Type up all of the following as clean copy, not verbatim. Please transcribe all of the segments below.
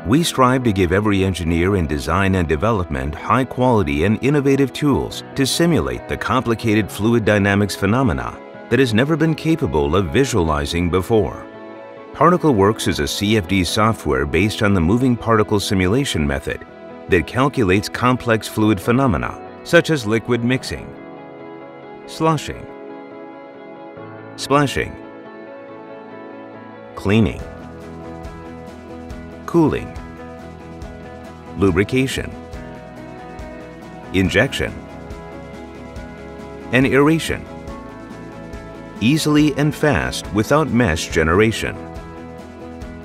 We strive to give every engineer in design and development high-quality and innovative tools to simulate the complicated fluid dynamics phenomena that has never been capable of visualizing before. Particleworks is a CFD software based on the moving particle simulation method that calculates complex fluid phenomena such as liquid mixing, sloshing, splashing, cleaning, cooling, lubrication, injection, and aeration, easily and fast without mesh generation.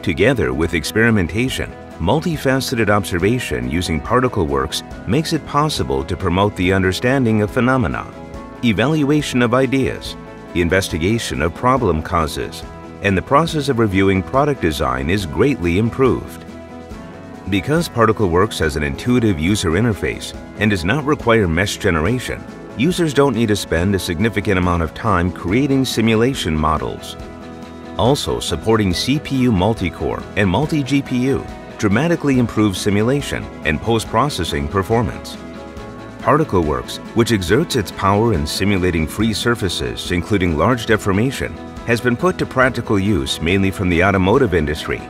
Together with experimentation, multifaceted observation using Particleworks makes it possible to promote the understanding of phenomena, evaluation of ideas, investigation of problem causes, and the process of reviewing product design is greatly improved. Because Particleworks has an intuitive user interface and does not require mesh generation, users don't need to spend a significant amount of time creating simulation models. Also, supporting CPU multi-core and multi-GPU dramatically improves simulation and post-processing performance. Particleworks, which exerts its power in simulating free surfaces, including large deformation, has been put to practical use mainly from the automotive industry,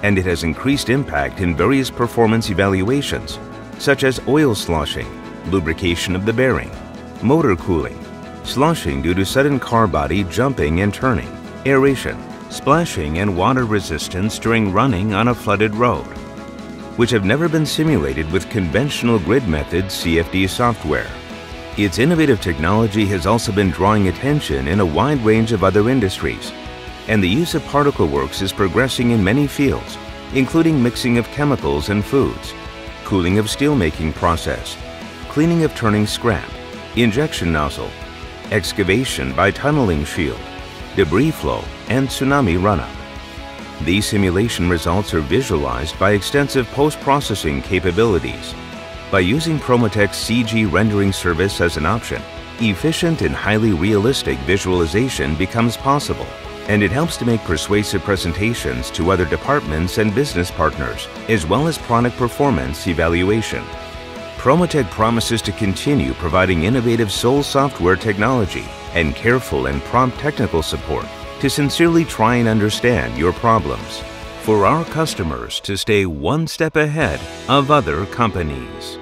and it has increased impact in various performance evaluations, such as oil sloshing, lubrication of the bearing, motor cooling, sloshing due to sudden car body jumping and turning, aeration, splashing, and water resistance during running on a flooded road, which have never been simulated with conventional grid method CFD software. Its innovative technology has also been drawing attention in a wide range of other industries, and the use of Particleworks is progressing in many fields, including mixing of chemicals and foods, cooling of steelmaking process, cleaning of turning scrap, injection nozzle, excavation by tunneling shield, debris flow, and tsunami runup. These simulation results are visualized by extensive post-processing capabilities. By using Promotech's CG rendering service as an option, efficient and highly realistic visualization becomes possible, and it helps to make persuasive presentations to other departments and business partners, as well as product performance evaluation. Promotech promises to continue providing innovative sole software technology and careful and prompt technical support to sincerely try and understand your problems, for our customers to stay one step ahead of other companies.